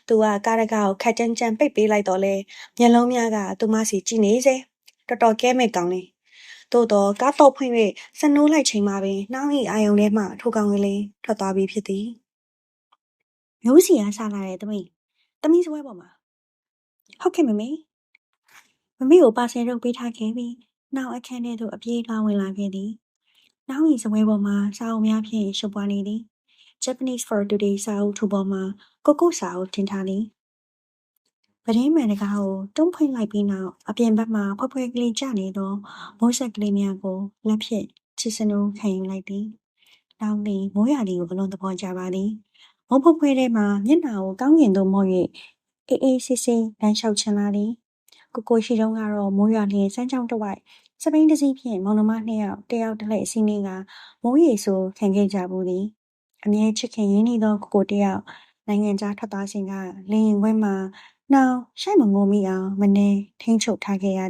သူကကားတကားကိုခက်ကြမ်းကြမ်းပိတ်ပေးလိုက်တော့လေမျက်လုံးများကသူမစီကြည့်နေစေတော်တော်ကဲမဲ့ကောင်းလေသို့တော့ကားတော့ဖွင့်၍စနိုးလိုက်ချိန်မှာပင်နှောင်းဤအာယုံထဲမှထိုကောင်ကလေးထွက်သွားပြီးဖြစ်သည်မျိုးစီအားစားလာတဲ့သမီးစပွဲပေါ်မှာဟုတ်ကဲ့မမေကိုပါဆယ်တော့ပေးထားခဲ့ပြီးနောက်အခန်းထဲသို့အပြေးလွှားဝင်လာခဲ့သည်နောက်ဤစပွဲပေါ်မှာစာအုပ်များဖြင့်ရှုပ်ပွားနေသည် Japanese for Today စာအုပ်ထူပေါ်မှာကိုစာအုပ်တင်ထားသည်ပဒင်းမှန်တကားကိုတွန်းဖွင့်လိုက်ပြီးနောက်အပြင်ဘက်မှာဖွဲဖွဲကလေးကျနေသောမိုးဆက်ကလေးများကိုလက်ဖြင့်ချစ်စနိုးခံယူလိုက်သည်တောင်းသည်မိုးရာသီကိုအလွန်သဘောကျပါသည်မိုးဖွဲဖွဲထဲမှာမျက်နှာကိုကောင်းကင်သို့မော့၍အေးဆေးလမ်းလျှောက်ချင်လာသည်ကိုရှိတုံးကတော့မိုးရွာလျင်စမ်းချောင်းတစ်ဝိုက်စပိန်တစ်စီးဖြင့်မောင်နှမနှစ်ယောက်တယောက်တစ်လှည့်စီးနှင်းကမိုးရေဆိုးခံခဲ့ကြဘူးသည်အမြဲချစ်ခင်ရင်းနှီးသောကိုတစ်ယောက်နိုင်ငံခြားထွက်သွားစဉ်ကလေရင်ခွဲမှာနှောင်ရှိုက်မငိုမိအောင်မနေထိန်ချုပ်ထားခဲ့ရ